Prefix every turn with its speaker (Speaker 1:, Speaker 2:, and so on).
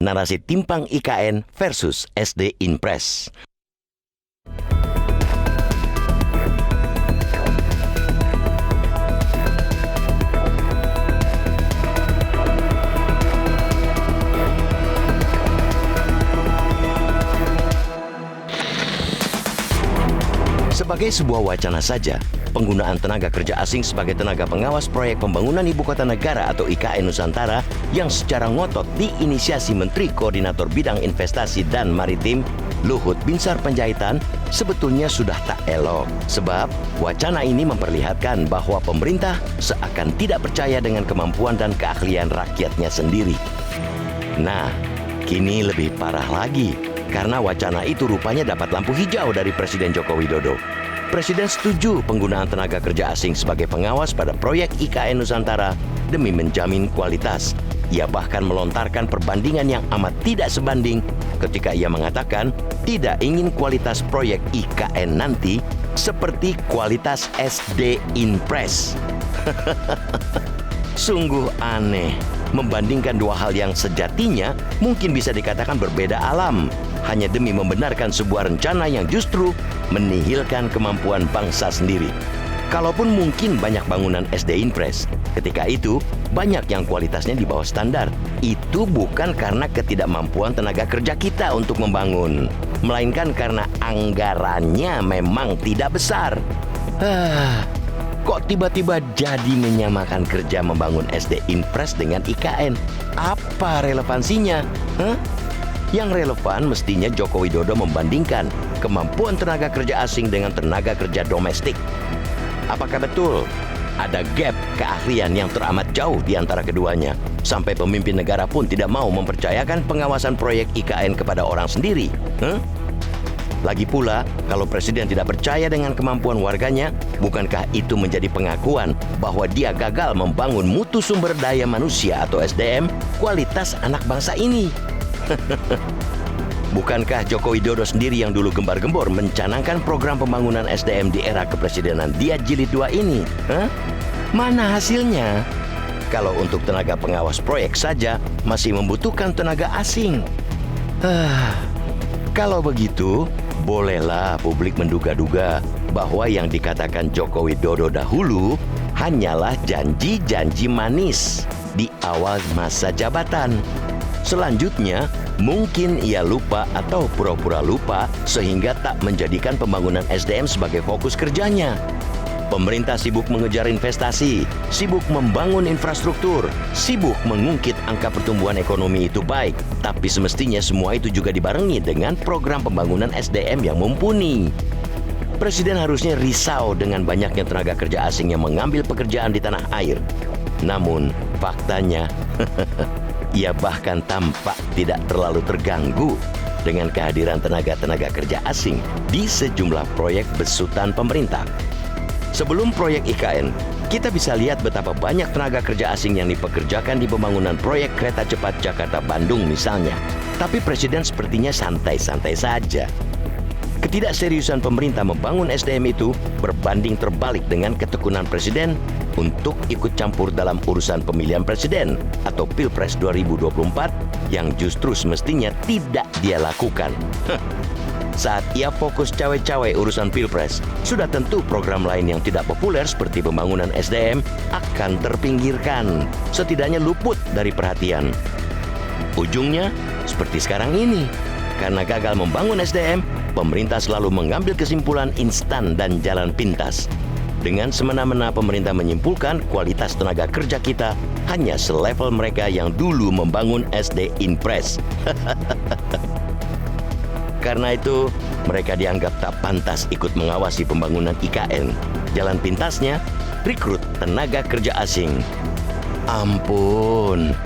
Speaker 1: narasi timpang IKN versus SD Inpres. Sebagai sebuah wacana saja, penggunaan tenaga kerja asing sebagai tenaga pengawas proyek pembangunan Ibu Kota Negara atau IKN Nusantara yang secara ngotot diinisiasi Menteri Koordinator Bidang Investasi dan Maritim Luhut Binsar Panjaitan sebetulnya sudah tak elok. Sebab wacana ini memperlihatkan bahwa pemerintah seakan tidak percaya dengan kemampuan dan keahlian rakyatnya sendiri. Nah, kini lebih parah lagi. Karena wacana itu rupanya dapat lampu hijau dari Presiden Joko Widodo. Presiden setuju penggunaan tenaga kerja asing sebagai pengawas pada proyek IKN Nusantara demi menjamin kualitas. Ia bahkan melontarkan perbandingan yang amat tidak sebanding ketika ia mengatakan tidak ingin kualitas proyek IKN nanti seperti kualitas SD Inpres. Sungguh aneh membandingkan dua hal yang sejatinya mungkin bisa dikatakan berbeda alam hanya demi membenarkan sebuah rencana yang justru menihilkan kemampuan bangsa sendiri. Kalaupun mungkin banyak bangunan SD Inpres, ketika itu banyak yang kualitasnya di bawah standar. Itu bukan karena ketidakmampuan tenaga kerja kita untuk membangun, melainkan karena anggarannya memang tidak besar. Kok tiba-tiba jadi menyamakan kerja membangun SD Inpres dengan IKN? Apa relevansinya? Yang relevan mestinya Joko Widodo membandingkan kemampuan tenaga kerja asing dengan tenaga kerja domestik. Apakah betul ada gap keahlian yang teramat jauh di antara keduanya, sampai pemimpin negara pun tidak mau mempercayakan pengawasan proyek IKN kepada orang sendiri? Lagi pula, kalau Presiden tidak percaya dengan kemampuan warganya, bukankah itu menjadi pengakuan bahwa dia gagal membangun mutu sumber daya manusia atau SDM kualitas anak bangsa ini? Bukankah Joko Widodo sendiri yang dulu gembar-gembor mencanangkan program pembangunan SDM di era kepresidenan dia jilid 2 ini? Mana hasilnya? Kalau untuk tenaga pengawas proyek saja masih membutuhkan tenaga asing. Kalau begitu, bolehlah publik menduga-duga bahwa yang dikatakan Joko Widodo dahulu hanyalah janji-janji manis di awal masa jabatan. Selanjutnya, mungkin ia lupa atau pura-pura lupa sehingga tak menjadikan pembangunan SDM sebagai fokus kerjanya. Pemerintah sibuk mengejar investasi, sibuk membangun infrastruktur, sibuk mengungkit angka pertumbuhan ekonomi itu baik. Tapi semestinya semua itu juga dibarengi dengan program pembangunan SDM yang mumpuni. Presiden harusnya risau dengan banyaknya tenaga kerja asing yang mengambil pekerjaan di tanah air. Namun, faktanya, ia bahkan tampak tidak terlalu terganggu dengan kehadiran tenaga-tenaga kerja asing di sejumlah proyek besutan pemerintah. Sebelum proyek IKN, kita bisa lihat betapa banyak tenaga kerja asing yang dipekerjakan di pembangunan proyek kereta cepat Jakarta-Bandung misalnya. Tapi Presiden sepertinya santai-santai saja. Ketidakseriusan pemerintah membangun SDM itu berbanding terbalik dengan ketekunan Presiden untuk ikut campur dalam urusan pemilihan presiden atau Pilpres 2024 yang justru semestinya tidak dia lakukan. Saat ia fokus cawe-cawe urusan Pilpres, sudah tentu program lain yang tidak populer seperti pembangunan SDM akan terpinggirkan, setidaknya luput dari perhatian. Ujungnya seperti sekarang ini. Karena gagal membangun SDM, pemerintah selalu mengambil kesimpulan instan dan jalan pintas. Dengan semena-mena pemerintah menyimpulkan kualitas tenaga kerja kita hanya selevel mereka yang dulu membangun SD Inpres. Karena itu, mereka dianggap tak pantas ikut mengawasi pembangunan IKN. Jalan pintasnya, rekrut tenaga kerja asing. Ampun.